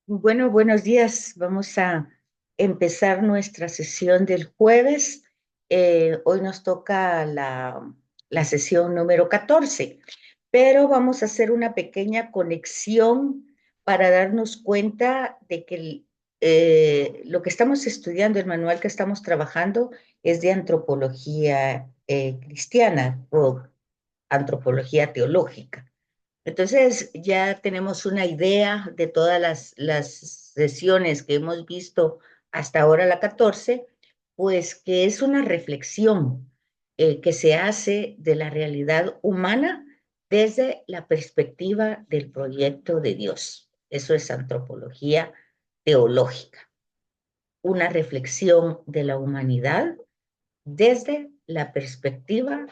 Bueno, buenos días. Vamos a empezar nuestra sesión del jueves. Hoy nos toca la sesión número 14, pero vamos a hacer una pequeña conexión para darnos cuenta de que lo que estamos estudiando, el manual que estamos trabajando, es de antropología cristiana o antropología teológica. Entonces ya tenemos una idea de todas las sesiones que hemos visto hasta ahora, la 14, pues que es una reflexión que se hace de la realidad humana desde la perspectiva del proyecto de Dios. Eso es antropología teológica, una reflexión de la humanidad desde la perspectiva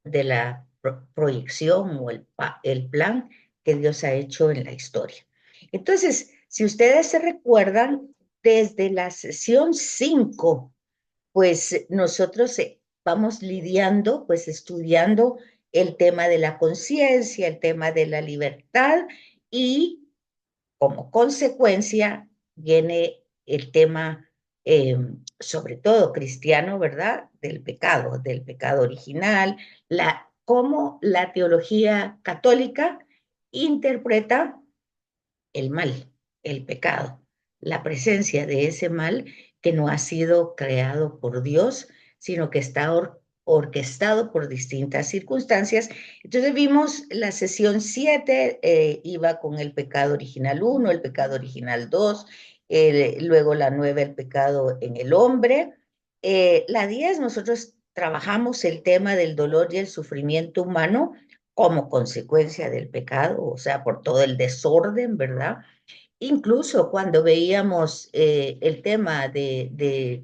de la proyección o el plan que Dios ha hecho en la historia. Entonces, si ustedes se recuerdan, desde la sesión 5, pues nosotros vamos lidiando, pues estudiando el tema de la conciencia, el tema de la libertad y como consecuencia viene el tema, eh, sobre todo cristiano, ¿verdad? Del pecado original, cómo la teología católica interpreta el mal, el pecado, la presencia de ese mal que no ha sido creado por Dios, sino que está orquestado por distintas circunstancias. Entonces vimos la sesión 7, iba con el pecado original 1, el pecado original 2, luego la 9, el pecado en el hombre. La 10, nosotros trabajamos el tema del dolor y el sufrimiento humano como consecuencia del pecado, o sea, por todo el desorden, ¿verdad? Incluso cuando veíamos el tema de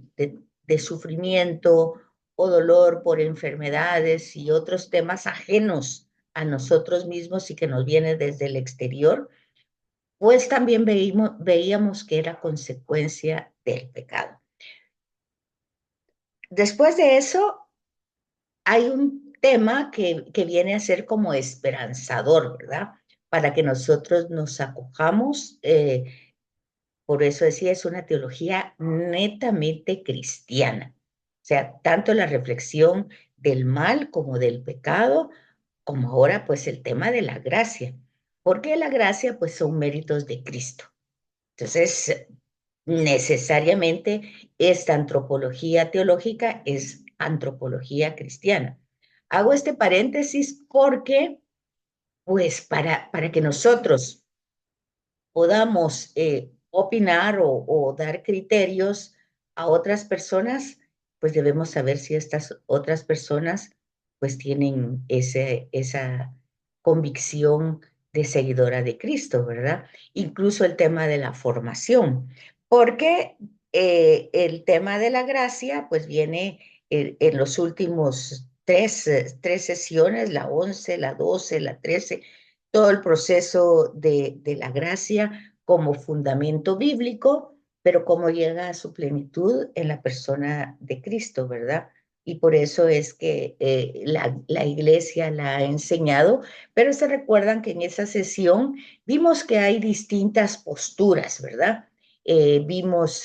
sufrimiento o dolor por enfermedades y otros temas ajenos a nosotros mismos y que nos vienen desde el exterior, pues también veíamos que era consecuencia del pecado. Después de eso, hay un tema que viene a ser como esperanzador, ¿verdad? Para que nosotros nos acojamos. Por eso decía, es una teología netamente cristiana. O sea, tanto la reflexión del mal como del pecado, como ahora pues el tema de la gracia. Porque la gracia pues son méritos de Cristo. Entonces, necesariamente esta antropología teológica es antropología cristiana. Hago este paréntesis porque, pues, para que nosotros podamos opinar o dar criterios a otras personas, pues debemos saber si estas otras personas pues tienen esa convicción de seguidora de Cristo, ¿verdad? Incluso el tema de la formación, porque el tema de la gracia pues viene en los últimos tres sesiones, la 11, la 12, la 13, todo el proceso de la gracia como fundamento bíblico, pero cómo llega a su plenitud en la persona de Cristo, ¿verdad? Y por eso es que la iglesia la ha enseñado, pero se recuerdan que en esa sesión vimos que hay distintas posturas, ¿verdad? Vimos,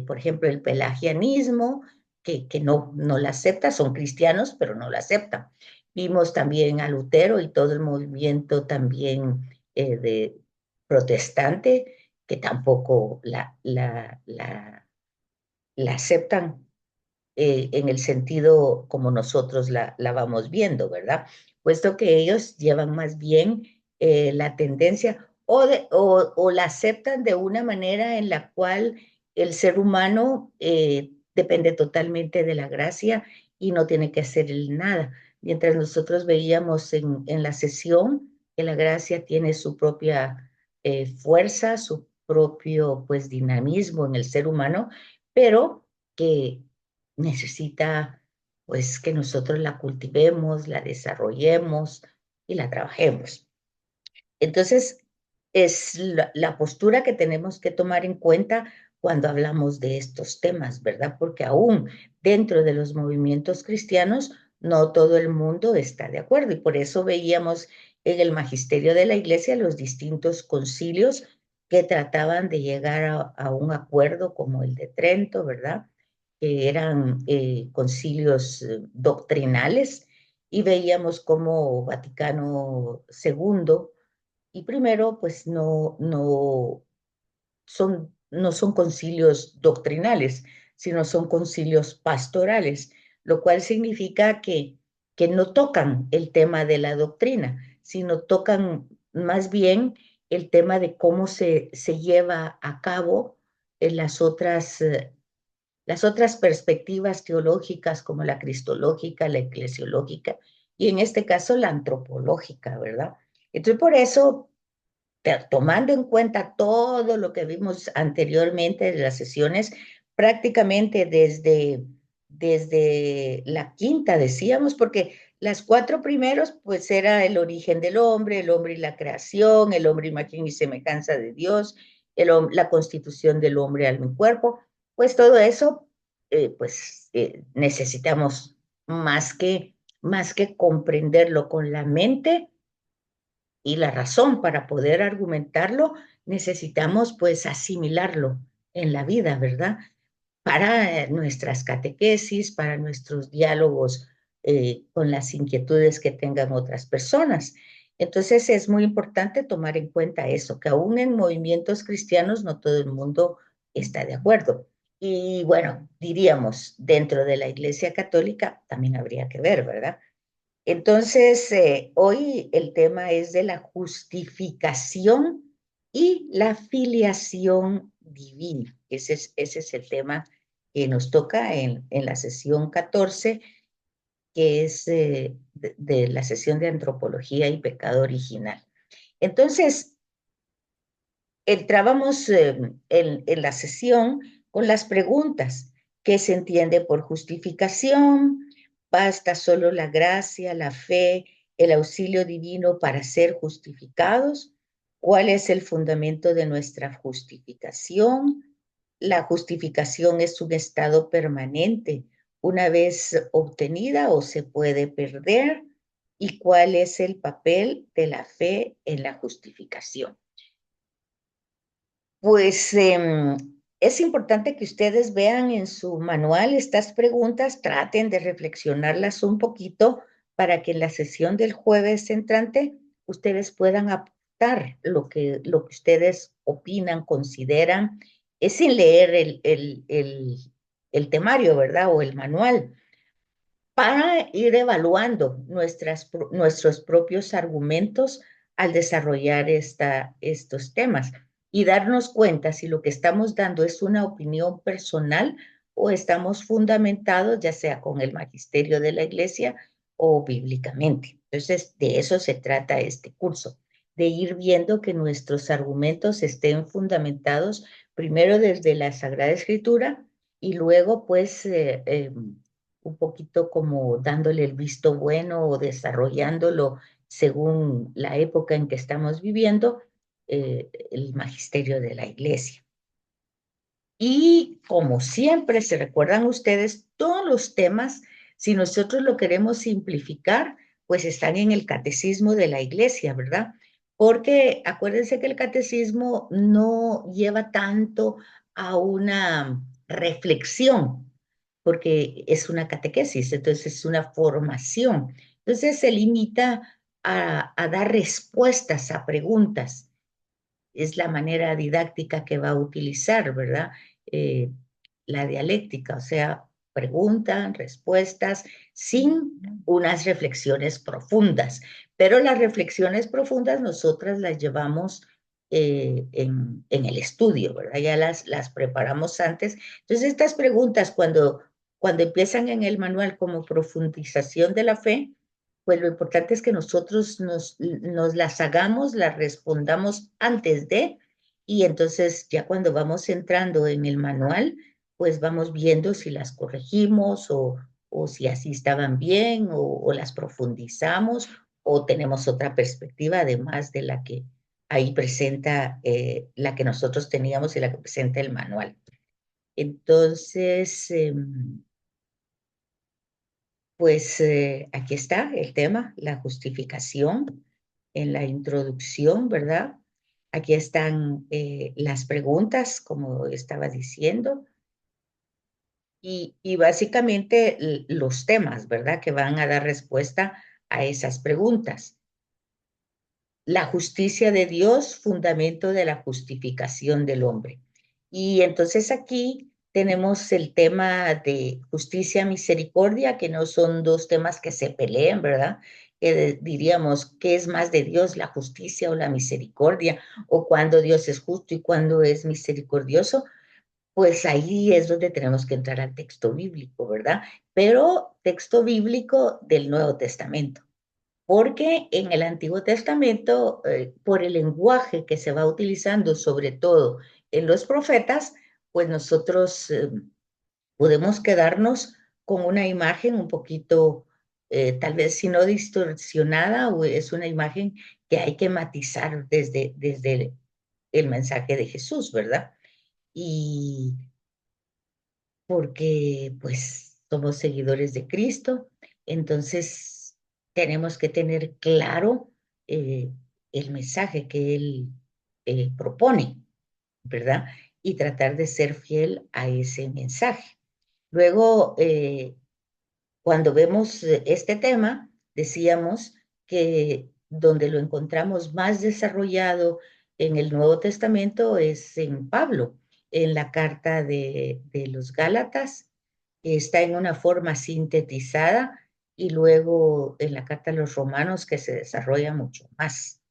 por ejemplo, el pelagianismo, que no la acepta, son cristianos, pero no la aceptan. Vimos también a Lutero y todo el movimiento también de protestante, que tampoco la aceptan en el sentido como nosotros la vamos viendo, ¿verdad? Puesto que ellos llevan más bien la tendencia o la aceptan de una manera en la cual el ser humano depende totalmente de la gracia y no tiene que hacer el nada. Mientras nosotros veíamos en la sesión que la gracia tiene su propia fuerza, su propio pues dinamismo en el ser humano, pero que necesita pues que nosotros la cultivemos, la desarrollemos y la trabajemos. Entonces, es la postura que tenemos que tomar en cuenta cuando hablamos de estos temas, ¿verdad? Porque aún dentro de los movimientos cristianos, no todo el mundo está de acuerdo y por eso veíamos en el magisterio de la iglesia los distintos concilios que trataban de llegar a un acuerdo como el de Trento, ¿verdad? Que eran concilios doctrinales, y veíamos como Vaticano segundo y primero, pues no son concilios doctrinales, sino son concilios pastorales, lo cual significa que no tocan el tema de la doctrina, sino tocan más bien el tema de cómo se lleva a cabo en las otras perspectivas teológicas como la cristológica, la eclesiológica y en este caso la antropológica, ¿verdad? Entonces por eso, tomando en cuenta todo lo que vimos anteriormente de las sesiones, prácticamente desde la quinta decíamos, porque las cuatro primeros pues era el origen del hombre, el hombre y la creación, el hombre imagen y semejanza de Dios, la constitución del hombre alma y cuerpo, pues todo eso necesitamos más que comprenderlo con la mente y la razón para poder argumentarlo, necesitamos pues asimilarlo en la vida, ¿verdad? Para nuestras catequesis, para nuestros diálogos con las inquietudes que tengan otras personas. Entonces es muy importante tomar en cuenta eso, que aún en movimientos cristianos no todo el mundo está de acuerdo. Y bueno, diríamos, dentro de la Iglesia Católica también habría que ver, ¿verdad? Entonces, hoy el tema es de la justificación y la filiación divina. Ese es el tema que nos toca en la sesión 14, que es de la sesión de antropología y pecado original. Entonces, entrábamos en la sesión con las preguntas: ¿qué se entiende por justificación? ¿Basta solo la gracia, la fe, el auxilio divino para ser justificados? ¿Cuál es el fundamento de nuestra justificación? ¿La justificación es un estado permanente una vez obtenida o se puede perder? ¿Y cuál es el papel de la fe en la justificación? Pues es importante que ustedes vean en su manual estas preguntas, traten de reflexionarlas un poquito para que en la sesión del jueves entrante ustedes puedan aportar lo que ustedes opinan, consideran, es sin leer el temario, ¿verdad? O el manual, para ir evaluando nuestros propios argumentos al desarrollar estos temas y darnos cuenta si lo que estamos dando es una opinión personal o estamos fundamentados ya sea con el magisterio de la iglesia o bíblicamente. Entonces, de eso se trata este curso, de ir viendo que nuestros argumentos estén fundamentados primero desde la Sagrada Escritura y luego pues un poquito como dándole el visto bueno o desarrollándolo según la época en que estamos viviendo, el magisterio de la iglesia. Y como siempre, se recuerdan ustedes, todos los temas, si nosotros lo queremos simplificar, pues están en el catecismo de la iglesia, ¿verdad? Porque acuérdense que el catecismo no lleva tanto a una reflexión, porque es una catequesis, entonces es una formación. Entonces se limita a dar respuestas a preguntas. Es la manera didáctica que va a utilizar, ¿verdad? Eh, la dialéctica, o sea, preguntas, respuestas, sin unas reflexiones profundas. Pero las reflexiones profundas nosotras las llevamos en el estudio, ¿verdad? Ya las preparamos antes. Entonces, estas preguntas, cuando empiezan en el manual como profundización de la fe, pues lo importante es que nosotros nos las hagamos, las respondamos antes de, y entonces ya cuando vamos entrando en el manual, pues vamos viendo si las corregimos o si así estaban bien o las profundizamos o tenemos otra perspectiva además de la que ahí presenta, la que nosotros teníamos y la que presenta el manual. Entonces, pues aquí está el tema, la justificación en la introducción, ¿verdad? Aquí están las preguntas, como estaba diciendo, y básicamente los temas, ¿verdad? Que van a dar respuesta a esas preguntas. La justicia de Dios, fundamento de la justificación del hombre. Y entonces aquí tenemos el tema de justicia, misericordia, que no son dos temas que se peleen, ¿verdad? Diríamos, ¿qué es más de Dios, la justicia o la misericordia? O cuándo Dios es justo y cuándo es misericordioso. Pues ahí es donde tenemos que entrar al texto bíblico, ¿verdad? Pero texto bíblico del Nuevo Testamento. Porque en el Antiguo Testamento, por el lenguaje que se va utilizando, sobre todo en los profetas, pues nosotros podemos quedarnos con una imagen un poquito, tal vez si no distorsionada, o es una imagen que hay que matizar desde el mensaje de Jesús, ¿verdad? Y porque pues somos seguidores de Cristo, entonces tenemos que tener claro el mensaje que Él propone, ¿verdad? Y tratar de ser fiel a ese mensaje. Luego, cuando vemos este tema, decíamos que donde lo encontramos más desarrollado en el Nuevo Testamento es en Pablo, en la carta de los Gálatas, que está en una forma sintetizada, y luego en la carta a los Romanos, que se desarrolla mucho más.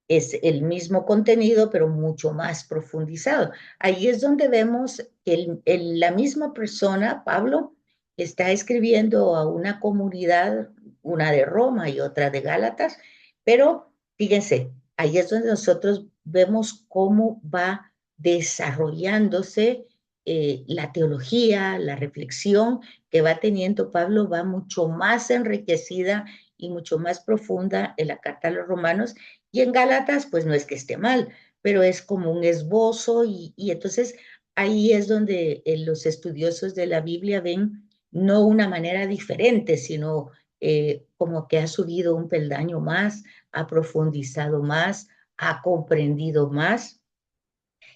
Es el mismo contenido, pero mucho más profundizado. Ahí es donde vemos que la misma persona, Pablo, está escribiendo a una comunidad, una de Roma y otra de Gálatas, pero fíjense, ahí es donde nosotros vemos cómo va desarrollándose la teología, la reflexión que va teniendo Pablo va mucho más enriquecida y mucho más profunda en la carta a los romanos, y en Gálatas, pues no es que esté mal, pero es como un esbozo, y entonces ahí es donde los estudiosos de la Biblia ven no una manera diferente, sino como que ha subido un peldaño más, ha profundizado más, ha comprendido más.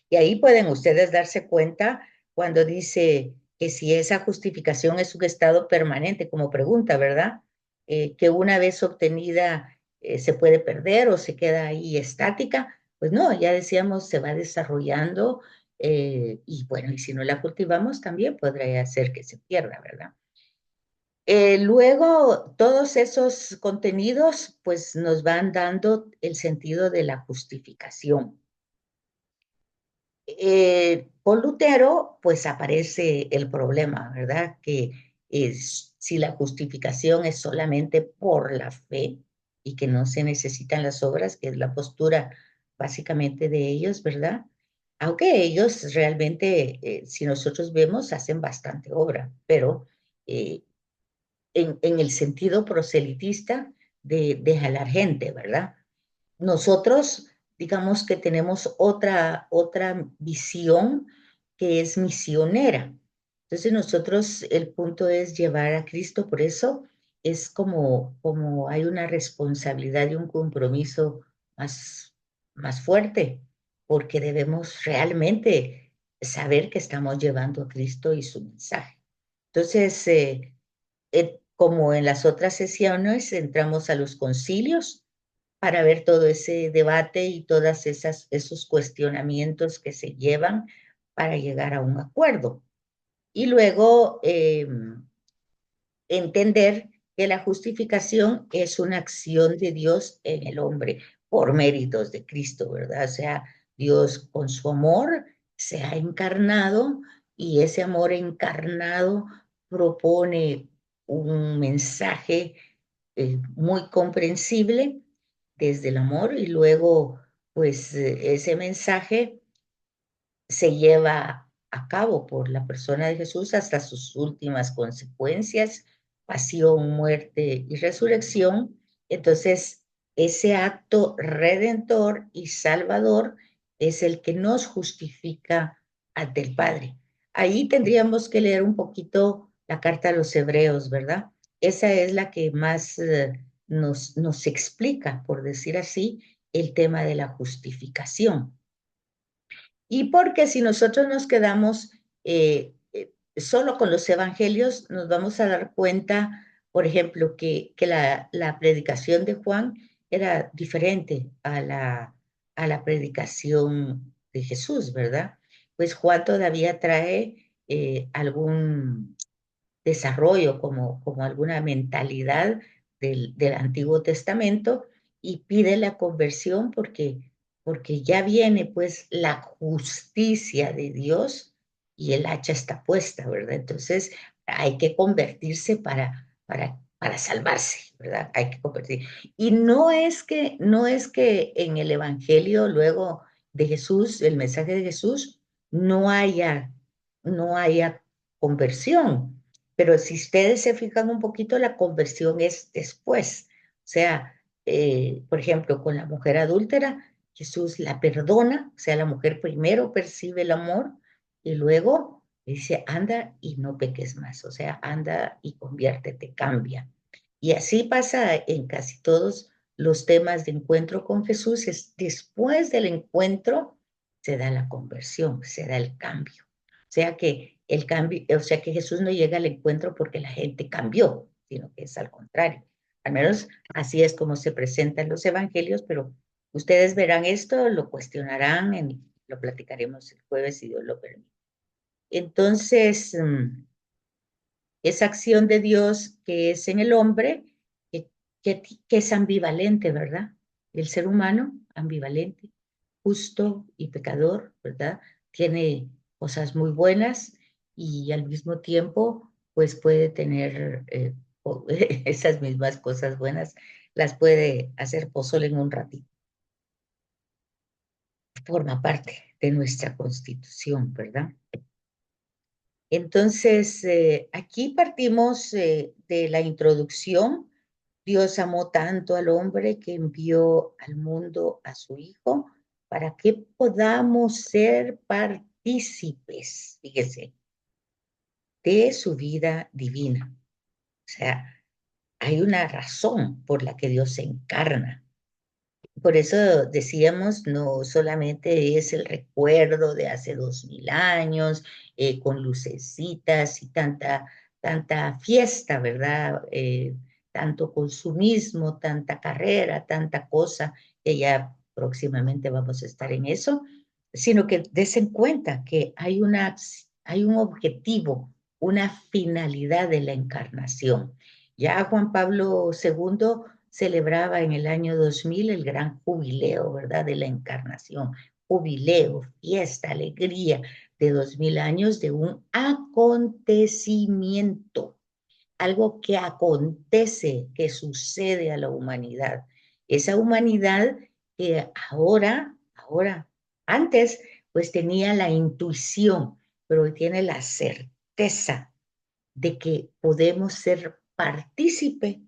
Y ahí pueden ustedes darse cuenta cuando dice que si esa justificación es un estado permanente, como pregunta, ¿verdad? Que una vez obtenida se puede perder o se queda ahí estática. Pues no, ya decíamos, se va desarrollando, y bueno, y si no la cultivamos también podría hacer que se pierda, ¿verdad? Luego, todos esos contenidos pues nos van dando el sentido de la justificación. Con Lutero, pues aparece el problema, ¿verdad? Que es, si la justificación es solamente por la fe y que no se necesitan las obras, que es la postura básicamente de ellos, ¿verdad? Aunque ellos realmente, si nosotros vemos, hacen bastante obra, pero eh, en el sentido proselitista de jalar gente, ¿verdad? Nosotros, digamos que tenemos otra visión que es misionera. Entonces nosotros, el punto es llevar a Cristo, por eso es como hay una responsabilidad y un compromiso más fuerte, porque debemos realmente saber que estamos llevando a Cristo y su mensaje. Entonces, como en las otras sesiones, entramos a los concilios para ver todo ese debate y todas esos cuestionamientos que se llevan para llegar a un acuerdo. Y luego entender que la justificación es una acción de Dios en el hombre por méritos de Cristo, ¿verdad? O sea, Dios con su amor se ha encarnado, y ese amor encarnado propone un mensaje muy comprensible desde el amor, y luego pues ese mensaje se lleva a cabo por la persona de Jesús hasta sus últimas consecuencias, pasión, muerte y resurrección. Entonces, ese acto redentor y salvador es el que nos justifica ante el Padre. Ahí tendríamos que leer un poquito la carta a los hebreos, ¿verdad? Esa es la que más nos explica, por decir así, el tema de la justificación. Y porque si nosotros nos quedamos solo con los evangelios, nos vamos a dar cuenta, por ejemplo, que la predicación de Juan era diferente a la predicación de Jesús, ¿verdad? Pues Juan todavía trae algún desarrollo, como alguna mentalidad del Antiguo Testamento y pide la conversión porque ya viene pues la justicia de Dios y el hacha está puesta, ¿verdad? Entonces hay que convertirse para salvarse, ¿verdad? Hay que convertir. Y no es que en el Evangelio luego de Jesús, el mensaje de Jesús, no haya, no haya conversión, pero si ustedes se fijan un poquito, la conversión es después. O sea, por ejemplo, con la mujer adúltera, Jesús la perdona, o sea, la mujer primero percibe el amor y luego dice, anda y no peques más, o sea, anda y conviértete, cambia. Y así pasa en casi todos los temas de encuentro con Jesús, es después del encuentro se da la conversión, se da el cambio. O sea que el cambio, o sea que Jesús no llega al encuentro porque la gente cambió, sino que es al contrario. Al menos así es como se presentan los evangelios, pero ustedes verán esto, lo cuestionarán, lo platicaremos el jueves si Dios lo permite. Entonces, esa acción de Dios que es en el hombre, que, que es ambivalente, ¿verdad? El ser humano, ambivalente, justo y pecador, ¿verdad? Tiene cosas muy buenas y al mismo tiempo, pues puede tener esas mismas cosas buenas, las puede hacer pozole en un ratito. Forma parte de nuestra constitución, ¿verdad? Entonces, aquí partimos de la introducción. Dios amó tanto al hombre que envió al mundo a su Hijo para que podamos ser partícipes, fíjese, de su vida divina. O sea, hay una razón por la que Dios se encarna. Por eso decíamos, no solamente es el recuerdo de hace 2000 años, con lucecitas y tanta fiesta, ¿verdad? Tanto consumismo, tanta carrera, tanta cosa, que ya próximamente vamos a estar en eso, sino que des en cuenta que hay un objetivo, una finalidad de la encarnación. Ya Juan Pablo II celebraba en el año 2000 el gran jubileo, ¿verdad? De la encarnación. Jubileo, fiesta, alegría de 2000 años de un acontecimiento, algo que acontece, que sucede a la humanidad. Esa humanidad que antes, pues tenía la intuición, pero hoy tiene la certeza de que podemos ser partícipe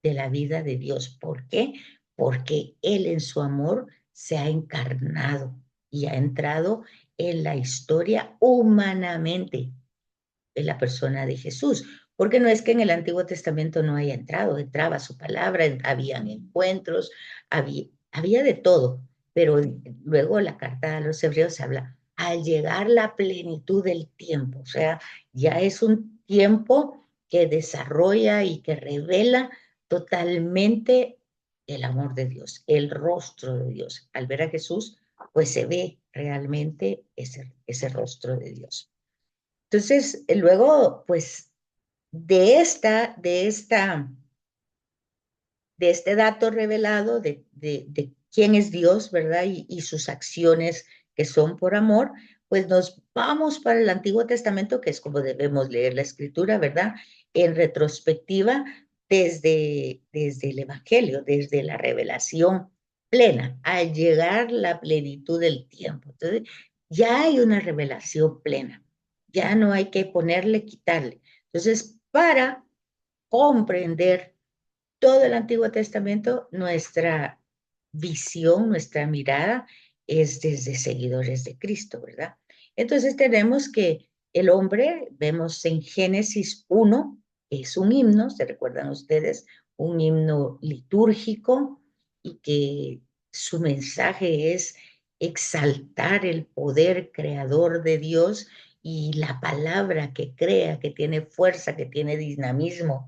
de la vida de Dios. ¿Por qué? Porque Él en su amor se ha encarnado y ha entrado en la historia humanamente en la persona de Jesús. Porque no es que en el Antiguo Testamento no haya entrado, entraba su palabra, habían encuentros, había de todo, pero luego la carta a los hebreos habla, al llegar la plenitud del tiempo, o sea, ya es un tiempo que desarrolla y que revela totalmente el amor de Dios, el rostro de Dios. Al ver a Jesús, pues se ve realmente ese rostro de Dios. Entonces, luego, pues, de este dato revelado de quién es Dios, ¿verdad? Y sus acciones que son por amor, pues nos vamos para el Antiguo Testamento, que es como debemos leer la Escritura, ¿verdad? En retrospectiva, desde el Evangelio, desde la revelación plena, al llegar la plenitud del tiempo. Entonces, ya hay una revelación plena, ya no hay que ponerle, quitarle. Entonces, para comprender todo el Antiguo Testamento, nuestra visión, nuestra mirada es desde seguidores de Cristo, ¿verdad? Entonces tenemos que el hombre, vemos en Génesis 1, es un himno, ¿se recuerdan ustedes? Un himno litúrgico y que su mensaje es exaltar el poder creador de Dios y la palabra que crea, que tiene fuerza, que tiene dinamismo,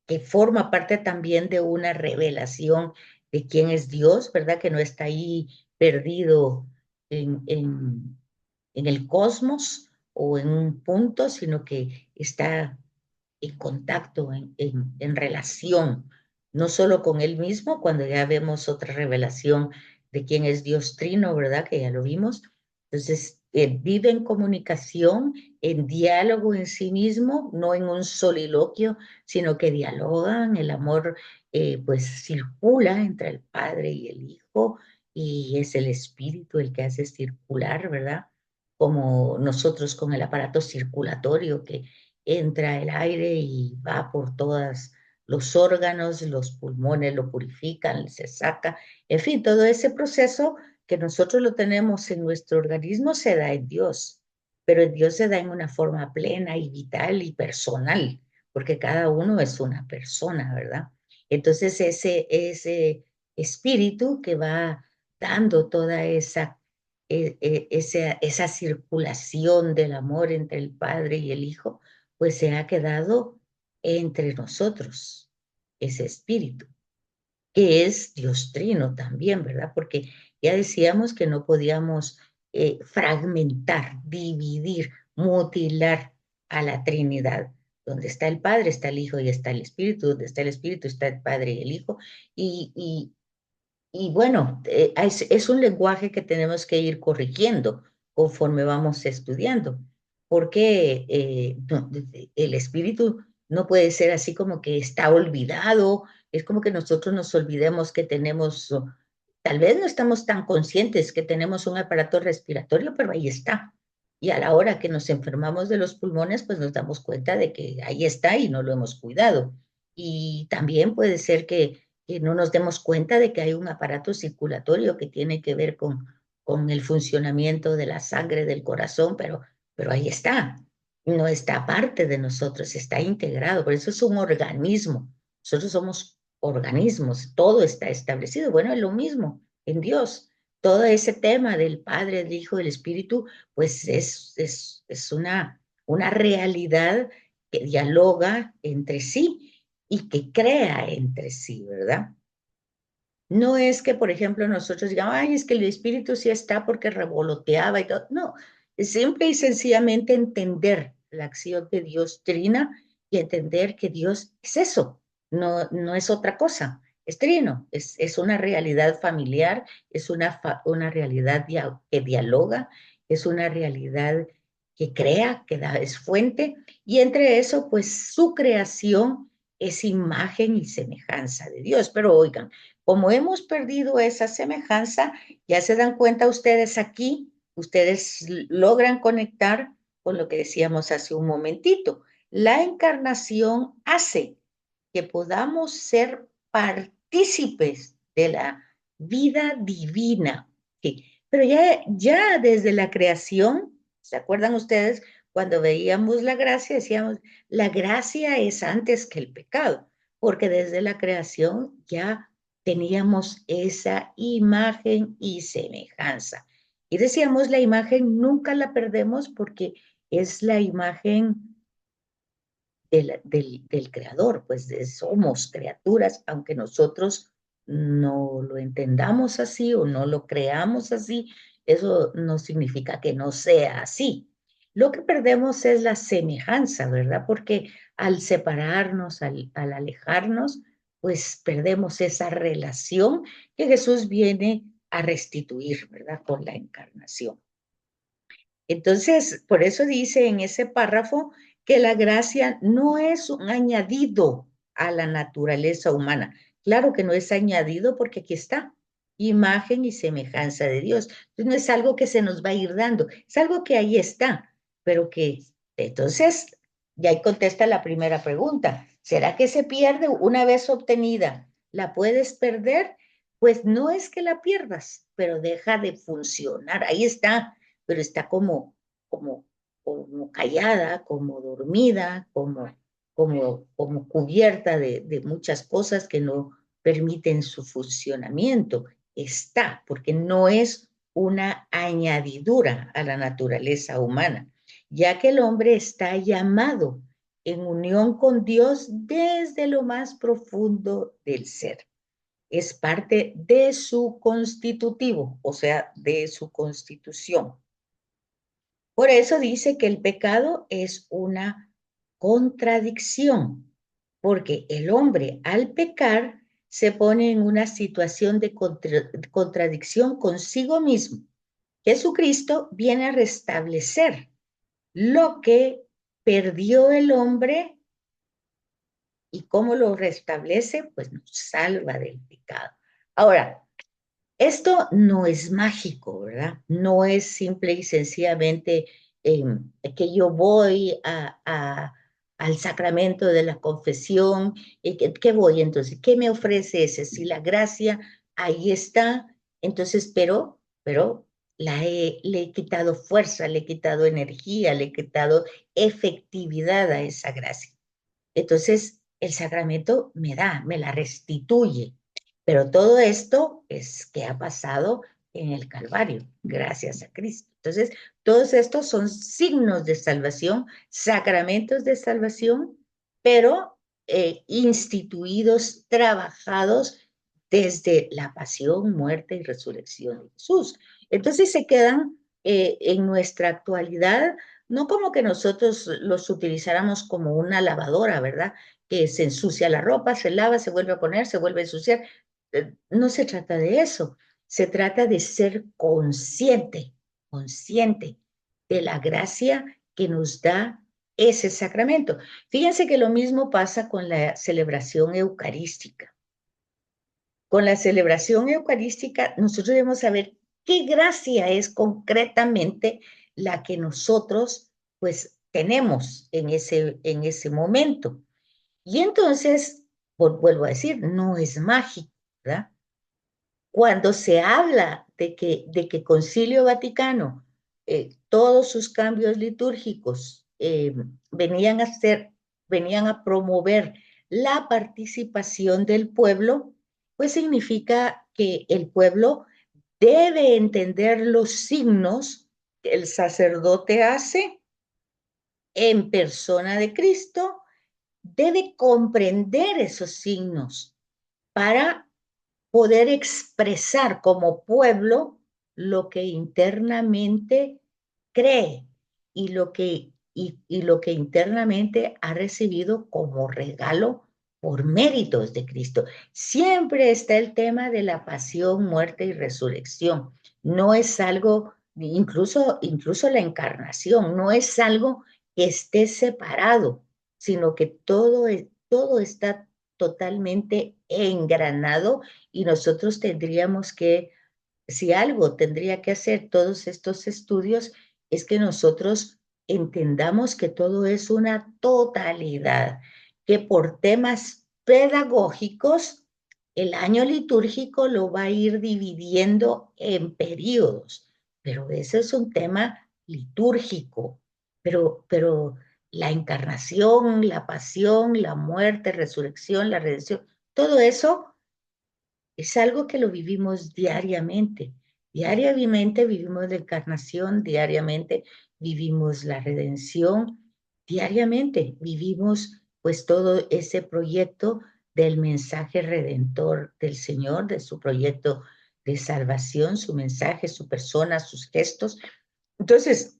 que forma parte también de una revelación de quién es Dios, ¿verdad? Que no está ahí perdido en, en, en el cosmos o en un punto, sino que está en contacto, en relación, no solo con Él mismo, cuando ya vemos otra revelación de quién es Dios Trino, ¿verdad? Que ya lo vimos. Entonces, vive en comunicación, en diálogo en sí mismo, no en un soliloquio, sino que dialogan, el amor pues circula entre el Padre y el Hijo, y es el Espíritu el que hace circular, ¿verdad? Como nosotros con el aparato circulatorio que entra el aire y va por todos los órganos, los pulmones lo purifican, se saca, en fin, todo ese proceso que nosotros lo tenemos en nuestro organismo se da en Dios, pero en Dios se da en una forma plena y vital y personal, porque cada uno es una persona, ¿verdad? Entonces ese espíritu que va dando toda esa circulación del amor entre el Padre y el Hijo, pues se ha quedado entre nosotros, ese espíritu, que es Dios Trino también, ¿verdad? Porque ya decíamos que no podíamos fragmentar, dividir, mutilar a la Trinidad. Donde está el Padre, está el Hijo y está el Espíritu. Donde está el Espíritu, está el Padre y el Hijo. Y, y bueno, es un lenguaje que tenemos que ir corrigiendo conforme vamos estudiando, porque el espíritu no puede ser así como que está olvidado, es como que nosotros nos olvidemos que tenemos, tal vez no estamos tan conscientes que tenemos un aparato respiratorio, pero ahí está. Y a la hora que nos enfermamos de los pulmones, pues nos damos cuenta de que ahí está y no lo hemos cuidado. Y también puede ser que no nos demos cuenta de que hay un aparato circulatorio que tiene que ver con el funcionamiento de la sangre del corazón, pero ahí está, no está aparte de nosotros, está integrado, por eso es un organismo. Nosotros somos organismos, todo está establecido. Bueno, es lo mismo en Dios. Todo ese tema del Padre, del Hijo, del Espíritu, pues es una realidad que dialoga entre sí y que crea entre sí, ¿verdad? No es que, por ejemplo, nosotros digamos, ay, es que el espíritu sí está porque revoloteaba y todo. No, es simple y sencillamente entender la acción de Dios trina y entender que Dios es eso, no es otra cosa. Es trino, es una realidad familiar, es una realidad que dialoga, es una realidad que crea, que da, es fuente, y entre eso, pues su creación es imagen y semejanza de Dios. Pero oigan, como hemos perdido esa semejanza, ya se dan cuenta ustedes aquí, ustedes logran conectar con lo que decíamos hace un momentito. La encarnación hace que podamos ser partícipes de la vida divina. Sí, pero ya desde la creación, ¿se acuerdan ustedes? Cuando veíamos la gracia, decíamos, la gracia es antes que el pecado, porque desde la creación ya teníamos esa imagen y semejanza. Y decíamos, la imagen nunca la perdemos porque es la imagen del creador, pues somos criaturas, aunque nosotros no lo entendamos así o no lo creamos así, eso no significa que no sea así. Lo que perdemos es la semejanza, ¿verdad? Porque al separarnos, al alejarnos, pues perdemos esa relación que Jesús viene a restituir, ¿verdad? Con la encarnación. Entonces, por eso dice en ese párrafo que la gracia no es un añadido a la naturaleza humana. Claro que no es añadido porque aquí está, imagen y semejanza de Dios. Entonces, no es algo que se nos va a ir dando, es algo que ahí está, pero que entonces, ya ahí contesta la primera pregunta. ¿Será que se pierde una vez obtenida? ¿La puedes perder? Pues no es que la pierdas, pero deja de funcionar. Ahí está, pero está como, como callada, como dormida, como cubierta de muchas cosas que no permiten su funcionamiento. está, porque no es una añadidura a la naturaleza humana, ya que el hombre está llamado en unión con Dios desde lo más profundo del ser. Es parte de su constitutivo, o sea, de su constitución. Por eso dice que el pecado es una contradicción, porque el hombre al pecar se pone en una situación de contradicción consigo mismo. Jesucristo viene a restablecer lo que perdió el hombre. ¿Y cómo lo restablece? Pues nos salva del pecado. Ahora, esto no es mágico, ¿verdad? No es simple y sencillamente eh, que yo voy al sacramento de la confesión. ¿Qué voy entonces? ¿Qué me ofrece ese? Si la gracia ahí está, entonces, pero le he quitado fuerza, le he quitado energía, le he quitado efectividad a esa gracia. Entonces, el sacramento me la restituye. Pero todo esto es que ha pasado en el Calvario, gracias a Cristo. Entonces, todos estos son signos de salvación, sacramentos de salvación, pero instituidos, trabajados desde la pasión, muerte y resurrección de Jesús. Entonces se quedan en nuestra actualidad, no como que nosotros los utilizáramos como una lavadora, ¿verdad? Que se ensucia la ropa, se lava, se vuelve a poner, se vuelve a ensuciar. No se trata de eso, se trata de ser consciente, consciente de la gracia que nos da ese sacramento. Fíjense que lo mismo pasa con la celebración eucarística. Con la celebración eucarística, nosotros debemos saber qué gracia es concretamente la que nosotros, pues, tenemos en ese momento. Y entonces, vuelvo a decir, no es mágico, ¿verdad? Cuando se habla de que Concilio Vaticano, todos sus cambios litúrgicos venían a promover la participación del pueblo, pues significa que el pueblo debe entender los signos que el sacerdote hace en persona de Cristo, debe comprender esos signos para poder expresar como pueblo lo que internamente cree y lo que internamente ha recibido como regalo por méritos de Cristo. Siempre está el tema de la pasión, muerte y resurrección. No es algo, incluso la encarnación, no es algo que esté separado, sino que todo está totalmente engranado y nosotros tendríamos que, si algo tendría que hacer todos estos estudios, es que nosotros entendamos que todo es una totalidad, que por temas pedagógicos, el año litúrgico lo va a ir dividiendo en periodos, pero ese es un tema litúrgico, pero la encarnación, la pasión, la muerte, resurrección, la redención, todo eso es algo que lo vivimos diariamente. Diariamente vivimos la encarnación, diariamente vivimos la redención, diariamente vivimos pues todo ese proyecto del mensaje redentor del Señor, de su proyecto de salvación, su mensaje, su persona, sus gestos. Entonces,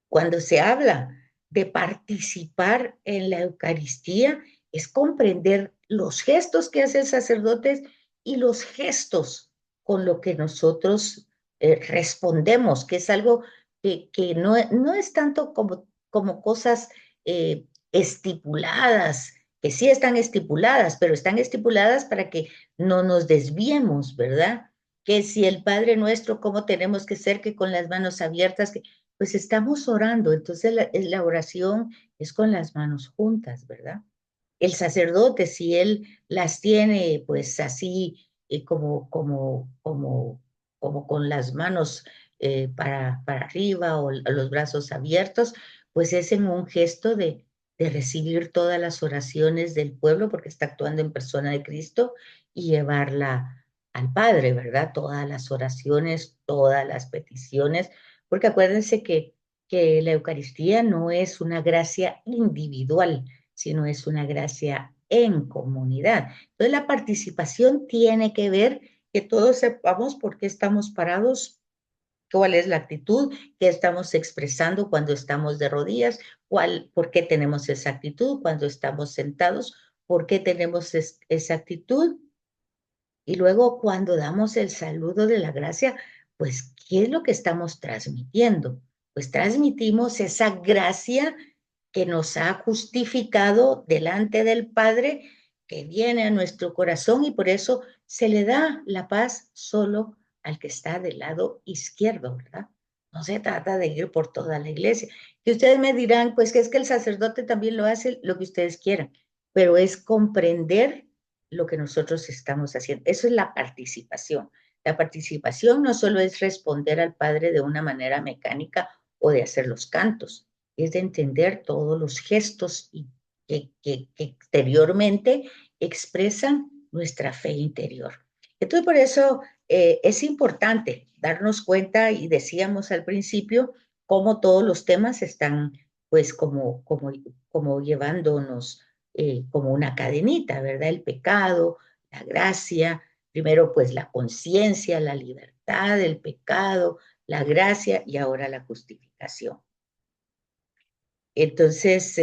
cuando se habla de participar en la Eucaristía, es comprender los gestos que hace el sacerdote y los gestos con lo que nosotros respondemos, que es algo que no es tanto como cosas estipuladas, que sí están estipuladas, pero están estipuladas para que no nos desviemos, ¿verdad? Que si el Padre Nuestro, cómo tenemos que ser, que con las manos abiertas, que pues estamos orando, entonces la oración es con las manos juntas, ¿verdad? El sacerdote, si él las tiene pues así como con las manos para arriba o los brazos abiertos, pues es en un gesto de recibir todas las oraciones del pueblo porque está actuando en persona de Cristo y llevarla al Padre, ¿verdad? Todas las oraciones, todas las peticiones, porque acuérdense que la Eucaristía no es una gracia individual, sino es una gracia en comunidad. Entonces la participación tiene que ver que todos sepamos por qué estamos parados, cuál es la actitud que estamos expresando cuando estamos de rodillas, por qué tenemos esa actitud cuando estamos sentados, por qué tenemos esa actitud. Y luego cuando damos el saludo de la gracia, pues, ¿qué es lo que estamos transmitiendo? Pues transmitimos esa gracia que nos ha justificado delante del Padre, que viene a nuestro corazón y por eso se le da la paz solo al que está del lado izquierdo, ¿verdad? No se trata de ir por toda la iglesia. Y ustedes me dirán, pues que es que el sacerdote también lo hace lo que ustedes quieran, pero es comprender lo que nosotros estamos haciendo. Eso es la participación. La participación no solo es responder al Padre de una manera mecánica o de hacer los cantos, es de entender todos los gestos que exteriormente expresan nuestra fe interior. Entonces, por eso es importante darnos cuenta, y decíamos al principio, cómo todos los temas están, pues, como llevándonos como una cadenita, ¿verdad? El pecado, la gracia, primero pues la conciencia, la libertad, el pecado, la gracia y ahora la justificación. Entonces,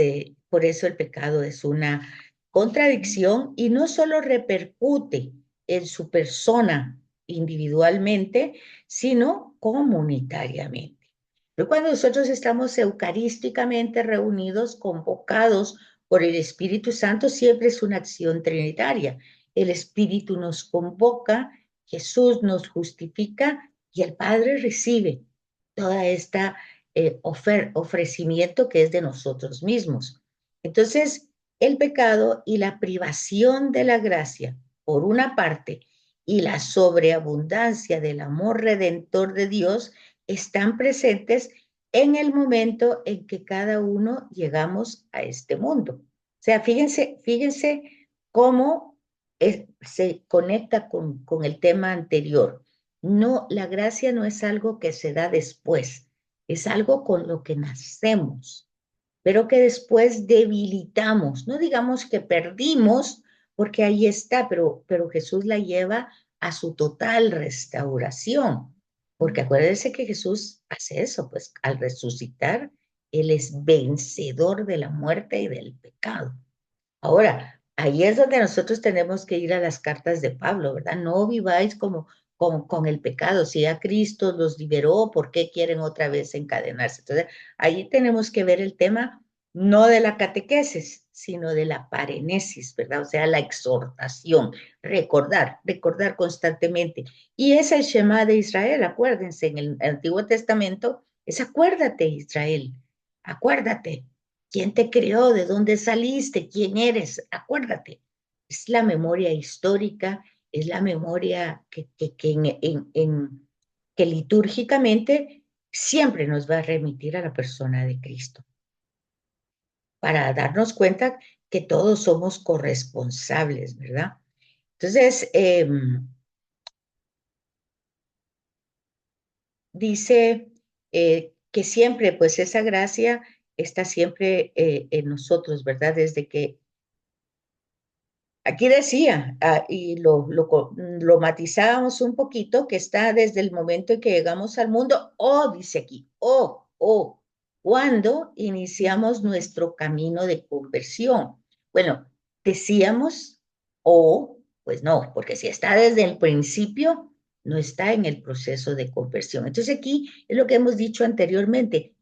por eso el pecado es una contradicción y no solo repercute en su persona individualmente, sino comunitariamente. Pero cuando nosotros estamos eucarísticamente reunidos, convocados por el Espíritu Santo, siempre es una acción trinitaria. El Espíritu nos convoca, Jesús nos justifica y el Padre recibe toda esta ofrecimiento que es de nosotros mismos. Entonces, el pecado y la privación de la gracia, por una parte, y la sobreabundancia del amor redentor de Dios están presentes en el momento en que cada uno llegamos a este mundo. O sea, fíjense cómo se conecta con el tema anterior. No, la gracia no es algo que se da después, es algo con lo que nacemos, pero que después debilitamos. No digamos que perdimos, porque ahí está, pero Jesús la lleva a su total restauración. Porque acuérdense que Jesús hace eso, pues al resucitar, Él es vencedor de la muerte y del pecado. Ahora, ahí es donde nosotros tenemos que ir a las cartas de Pablo, ¿verdad? No viváis con el pecado. Si ya Cristo los liberó, ¿por qué quieren otra vez encadenarse? Entonces, ahí tenemos que ver el tema no de la catequesis, sino de la parenesis, ¿verdad? O sea, la exhortación, recordar constantemente. Y es el Shema de Israel, acuérdense, en el Antiguo Testamento es acuérdate, Israel, acuérdate. ¿Quién te creó? ¿De dónde saliste? ¿Quién eres? Acuérdate. Es la memoria histórica, es la memoria que litúrgicamente siempre nos va a remitir a la persona de Cristo, para darnos cuenta que todos somos corresponsables, ¿verdad? Entonces, dice que siempre, pues esa gracia está siempre en nosotros, ¿verdad? Desde que aquí decía, y lo matizábamos un poquito, que está desde el momento en que llegamos al mundo, o dice aquí, cuando iniciamos nuestro camino de conversión. Bueno, decíamos, pues no, porque si está desde el principio, no está en el proceso de conversión. Entonces aquí es lo que hemos dicho anteriormente,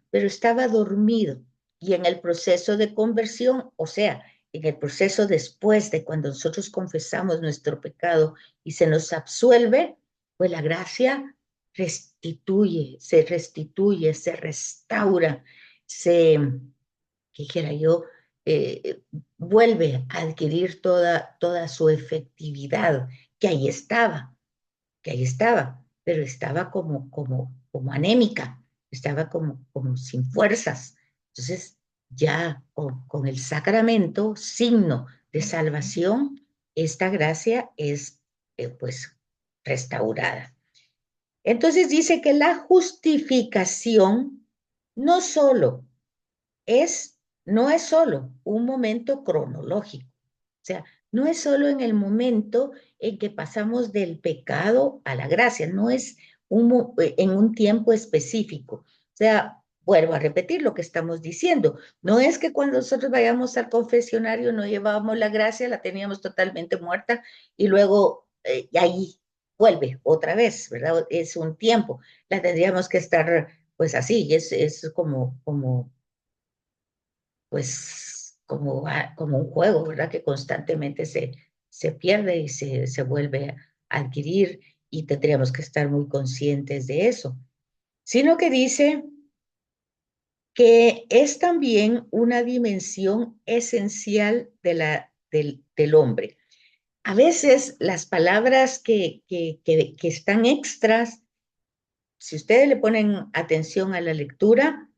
pero estaba dormido. Y en el proceso de conversión, o sea, en el proceso después de cuando nosotros confesamos nuestro pecado y se nos absuelve, pues la gracia restituye, se restaura, dijera yo, eh, vuelve a adquirir toda su efectividad, que ahí estaba, pero estaba como anémica, estaba como sin fuerzas. Entonces, ya con el sacramento, signo de salvación, esta gracia es pues restaurada. Entonces dice que la justificación no solo no es solo un momento cronológico, o sea, no es solo en el momento en que pasamos del pecado a la gracia, no es en un tiempo específico. O sea, vuelvo a repetir lo que estamos diciendo. No es que cuando nosotros vayamos al confesionario no llevábamos la gracia, la teníamos totalmente muerta y luego ahí vuelve otra vez, ¿verdad? Es un tiempo. La tendríamos que estar pues así, es como pues como un juego, ¿verdad? Que constantemente se pierde y se vuelve a adquirir y tendríamos que estar muy conscientes de eso. Sino que dice que es también una dimensión esencial del hombre. A veces las palabras que están extras, si ustedes le ponen atención a la lectura,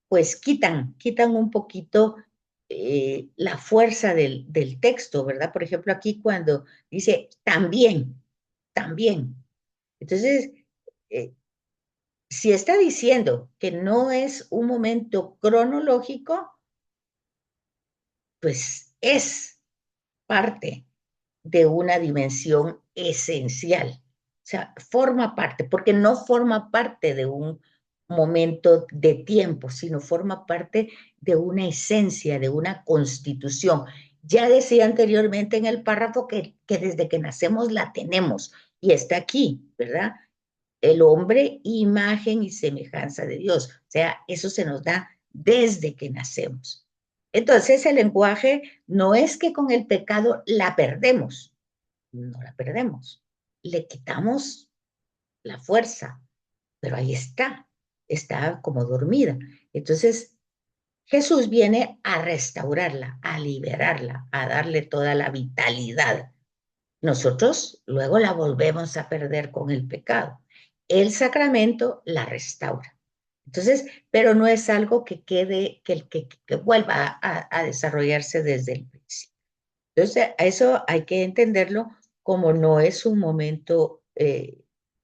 pues quitan un poquito la fuerza del texto, ¿verdad? Por ejemplo, aquí cuando dice también. Entonces, eh, si está diciendo que no es un momento cronológico, pues es parte de una dimensión esencial. O sea, forma parte, porque no forma parte de un momento de tiempo, sino forma parte de una esencia, de una constitución. Ya decía anteriormente en el párrafo que desde que nacemos la tenemos y está aquí, ¿verdad? El hombre, imagen y semejanza de Dios. O sea, eso se nos da desde que nacemos. Entonces, el lenguaje no es que con el pecado la perdemos, no la perdemos. Le quitamos la fuerza, pero ahí está como dormida. Entonces, Jesús viene a restaurarla, a liberarla, a darle toda la vitalidad. Nosotros luego la volvemos a perder con el pecado. El sacramento la restaura. Entonces, pero no es algo que quede, que vuelva a desarrollarse desde el principio. Entonces, a eso hay que entenderlo como no es un momento,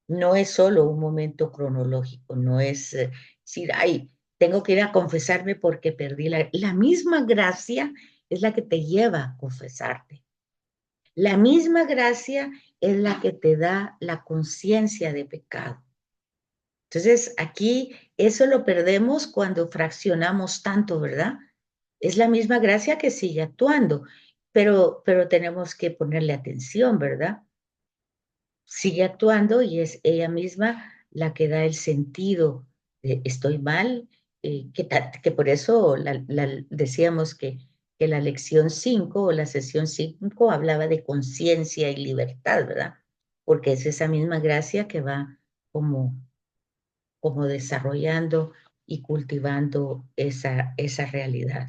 no es solo un momento cronológico, no es decir, ay, tengo que ir a confesarme porque perdí la misma gracia es la que te lleva a confesarte. La misma gracia es la que te da la conciencia de pecado. Entonces, aquí eso lo perdemos cuando fraccionamos tanto, ¿verdad? Es la misma gracia que sigue actuando, pero tenemos que ponerle atención, ¿verdad? Sigue actuando y es ella misma la que da el sentido de estoy mal, que por eso decíamos que la lección 5 o la sesión 5 hablaba de conciencia y libertad, ¿verdad? Porque es esa misma gracia que va como, como desarrollando y cultivando esa realidad.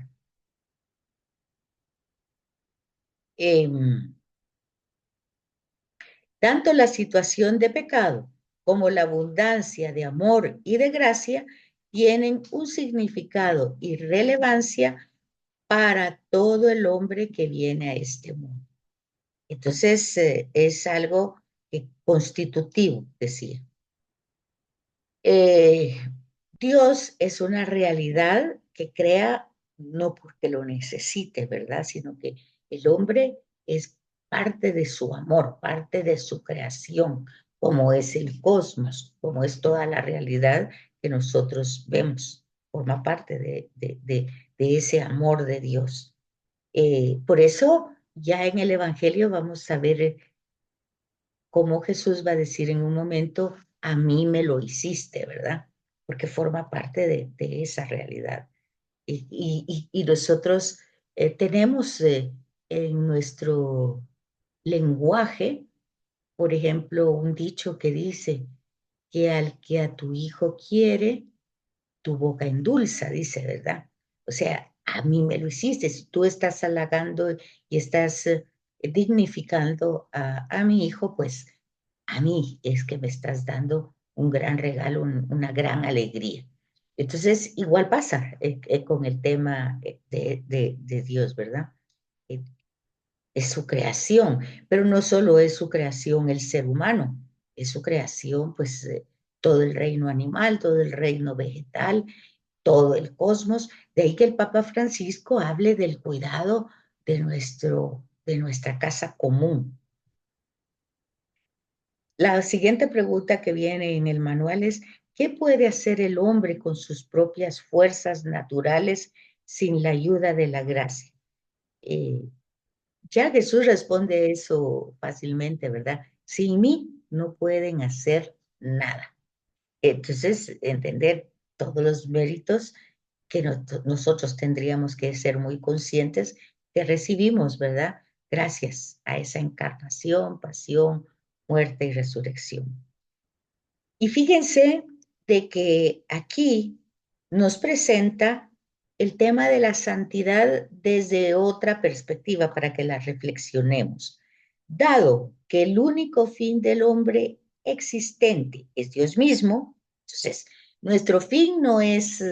Em, Tanto la situación de pecado como la abundancia de amor y de gracia tienen un significado y relevancia para todo el hombre que viene a este mundo. Entonces, es algo constitutivo, decía. Eh, Dios es una realidad que crea no porque lo necesite, ¿verdad? Sino que el hombre es parte de su amor, parte de su creación, como es el cosmos, como es toda la realidad que nosotros vemos, forma parte de ese amor de Dios. Por eso ya en el Evangelio vamos a ver cómo Jesús va a decir en un momento, a mí me lo hiciste, ¿verdad? Porque forma parte de esa realidad. Y nosotros tenemos en nuestro lenguaje, por ejemplo, un dicho que dice que al que a tu hijo quiere, tu boca endulza, dice, ¿verdad? O sea, a mí me lo hiciste. Si tú estás halagando y estás dignificando a mi hijo, pues a mí es que me estás dando un gran regalo, una gran alegría. Entonces, igual pasa con el tema de Dios, ¿verdad? Eh, es su creación, pero no solo es su creación el ser humano, es su creación, pues, todo el reino animal, todo el reino vegetal, todo el cosmos. De ahí que el Papa Francisco hable del cuidado de nuestra casa común. La siguiente pregunta que viene en el manual es, ¿qué puede hacer el hombre con sus propias fuerzas naturales sin la ayuda de la gracia? Eh, ya Jesús responde eso fácilmente, ¿verdad? Sin mí no pueden hacer nada. Entonces, entender todos los méritos que nosotros tendríamos que ser muy conscientes que recibimos, ¿verdad? Gracias a esa encarnación, pasión, muerte y resurrección. Y fíjense de que aquí nos presenta el tema de la santidad desde otra perspectiva para que la reflexionemos. Dado que el único fin del hombre existente es Dios mismo, entonces nuestro fin no es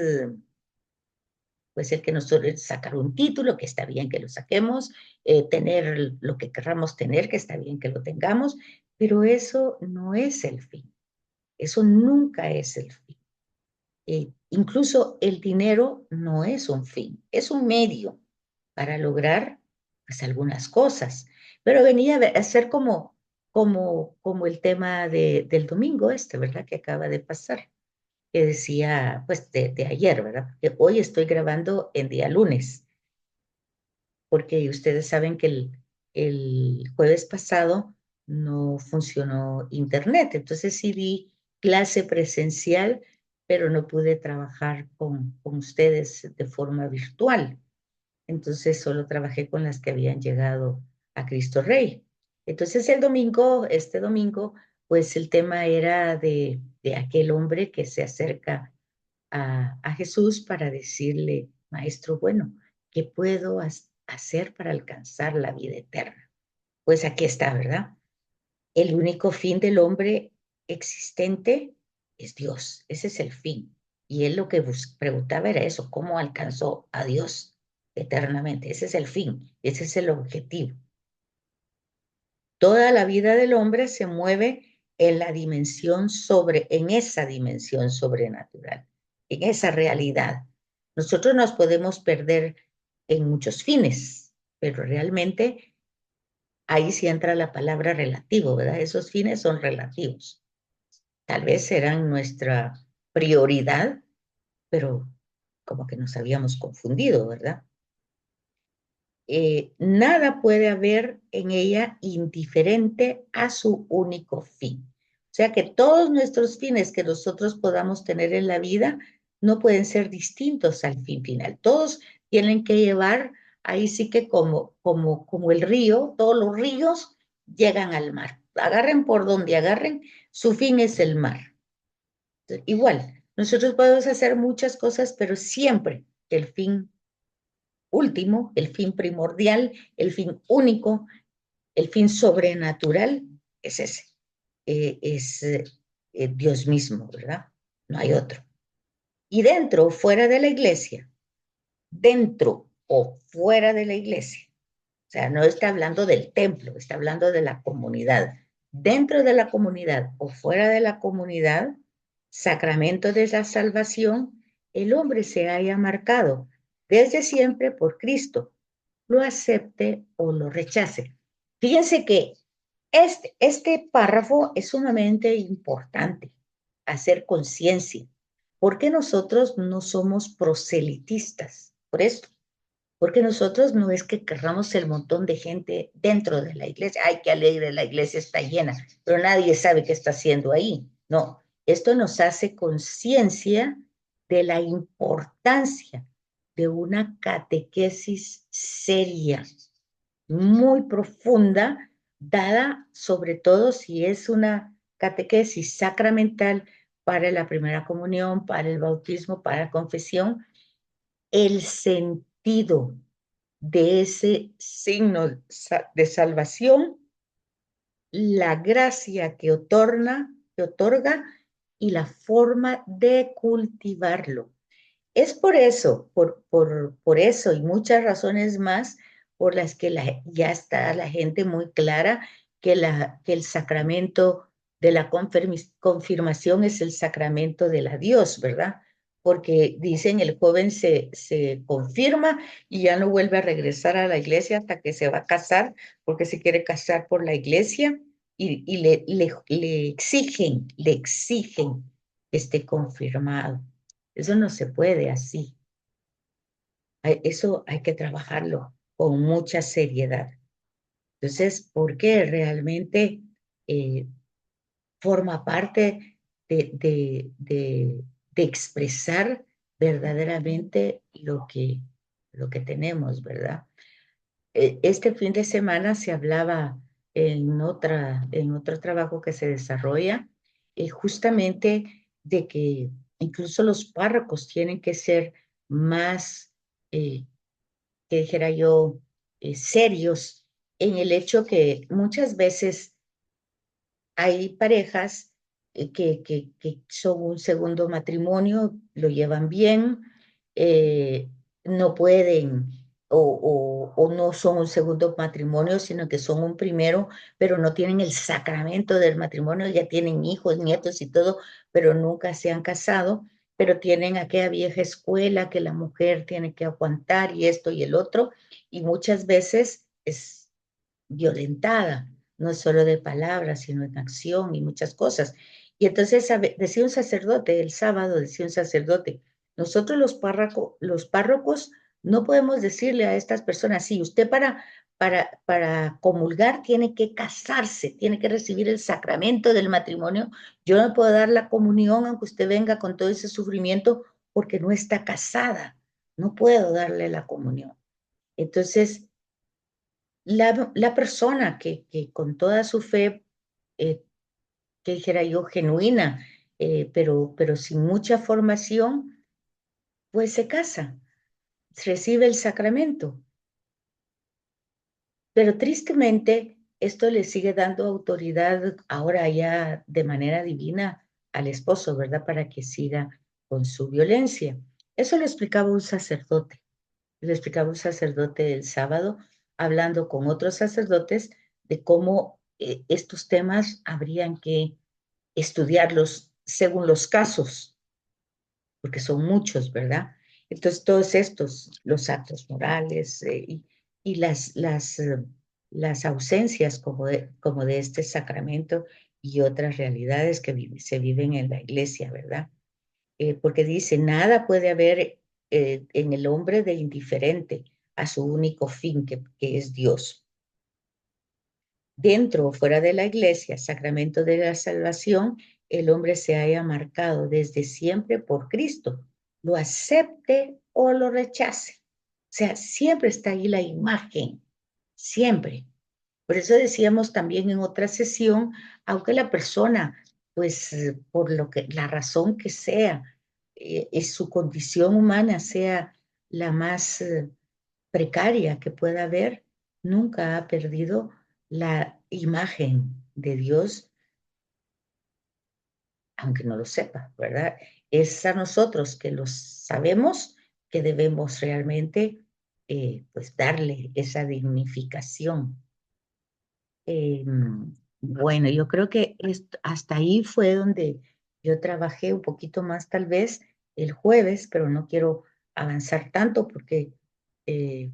pues el que nosotros sacar un título, que está bien que lo saquemos, tener lo que querramos tener, que está bien que lo tengamos, pero eso no es el fin. Eso nunca es el fin. Incluso el dinero no es un fin, es un medio para lograr pues, algunas cosas. Pero venía a ser como el tema del domingo este, ¿verdad? Que acaba de pasar, que decía, pues de ayer, ¿verdad? Que hoy estoy grabando en día lunes, porque ustedes saben que el jueves pasado no funcionó internet, entonces sí di clase presencial, pero no pude trabajar con ustedes de forma virtual. Entonces solo trabajé con las que habían llegado a Cristo Rey. Entonces el domingo, este domingo, pues el tema era de aquel hombre que se acerca a Jesús para decirle, Maestro, bueno, ¿qué puedo hacer para alcanzar la vida eterna? Pues aquí está, ¿verdad? El único fin del hombre existente es Dios. Ese es el fin. Y él lo que preguntaba era eso, ¿cómo alcanzó a Dios eternamente? Ese es el fin, ese es el objetivo. Toda la vida del hombre se mueve en en esa dimensión sobrenatural, en esa realidad. Nosotros nos podemos perder en muchos fines, pero realmente ahí sí entra la palabra relativo, ¿verdad? Esos fines son relativos. Tal vez serán nuestra prioridad, pero como que nos habíamos confundido, ¿verdad? Nada puede haber en ella indiferente a su único fin. O sea que todos nuestros fines que nosotros podamos tener en la vida no pueden ser distintos al fin final. Todos tienen que llevar, ahí sí que como el río, todos los ríos llegan al mar. Agarren por donde agarren, su fin es el mar. Igual, nosotros podemos hacer muchas cosas, pero siempre el fin último, el fin primordial, el fin único, el fin sobrenatural es ese, es Dios mismo, ¿verdad? No hay otro. Y dentro o fuera de la iglesia, dentro o fuera de la iglesia, o sea, no está hablando del templo, está hablando de la comunidad. Dentro de la comunidad o fuera de la comunidad, sacramento de la salvación, el hombre se haya marcado desde siempre por Cristo, lo acepte o lo rechace. Fíjense que este párrafo es sumamente importante, hacer conciencia. ¿Por qué nosotros no somos proselitistas? Por esto. Porque nosotros no es que querramos el montón de gente dentro de la iglesia. Ay, qué alegre, la iglesia está llena, pero nadie sabe qué está haciendo ahí. No, esto nos hace conciencia de la importancia de una catequesis seria, muy profunda, dada sobre todo si es una catequesis sacramental para la primera comunión, para el bautismo, para la confesión, el sentido de ese signo de salvación, la gracia que otorga y la forma de cultivarlo. Es por eso y muchas razones más, por las que ya está la gente muy clara que el sacramento de la confirmación es el sacramento de la Dios, ¿verdad? Porque dicen el joven se confirma y ya no vuelve a regresar a la iglesia hasta que se va a casar, porque se quiere casar por la iglesia y le exigen que esté confirmado. Eso no se puede así. Eso hay que trabajarlo con mucha seriedad. Entonces, porque realmente eh, forma parte de expresar verdaderamente lo que tenemos, ¿verdad? Este fin de semana se hablaba en otro trabajo que se desarrolla, justamente de que incluso los párrocos tienen que ser más, que dijera yo, serios en el hecho que muchas veces hay parejas que son un segundo matrimonio, lo llevan bien, eh, no pueden o no son un segundo matrimonio, sino que son un primero, pero no tienen el sacramento del matrimonio, ya tienen hijos, nietos y todo, pero nunca se han casado, pero tienen aquella vieja escuela que la mujer tiene que aguantar y esto y el otro, y muchas veces es violentada, no solo de palabras, sino en acción y muchas cosas. Y entonces decía un sacerdote, el sábado decía un sacerdote, nosotros los párrocos no podemos decirle a estas personas, sí, usted para comulgar tiene que casarse, tiene que recibir el sacramento del matrimonio. Yo no puedo dar la comunión aunque usted venga con todo ese sufrimiento porque no está casada. No puedo darle la comunión. Entonces, la persona que con toda su fe, eh, que dijera yo, genuina, pero sin mucha formación, pues se casa, recibe el sacramento. Pero tristemente, esto le sigue dando autoridad ahora ya de manera divina al esposo, ¿verdad? Para que siga con su violencia. Eso lo explicaba un sacerdote. Le explicaba un sacerdote el sábado, hablando con otros sacerdotes de cómo estos temas habrían que estudiarlos según los casos, porque son muchos, ¿verdad? Entonces, todos estos, los actos morales y las ausencias como de este sacramento y otras realidades que se viven en la iglesia, ¿verdad? Porque dice, nada puede haber en el hombre de indiferente a su único fin, que es Dios. Dentro o fuera de la iglesia, sacramento de la salvación, el hombre se haya marcado desde siempre por Cristo, lo acepte o lo rechace. O sea, siempre está ahí la imagen, siempre. Por eso decíamos también en otra sesión, aunque la persona, pues por la razón que sea, su condición humana sea la más precaria que pueda haber, nunca ha perdido la imagen de Dios, aunque no lo sepa, ¿verdad? Es a nosotros que los sabemos que debemos realmente, pues, darle esa dignificación. Eh, bueno, yo creo que hasta ahí fue donde yo trabajé un poquito más tal vez el jueves, pero no quiero avanzar tanto porque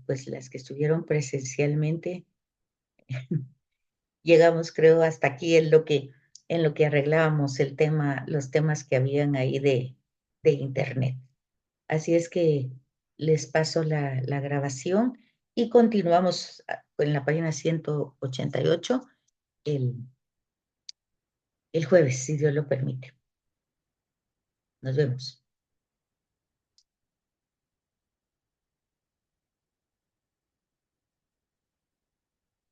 pues las que estuvieron presencialmente llegamos creo hasta aquí en lo que arreglábamos el tema, los temas que habían ahí de internet. Así es que les paso la grabación y continuamos en la página 188 el, el jueves, si Dios lo permite. Nos vemos.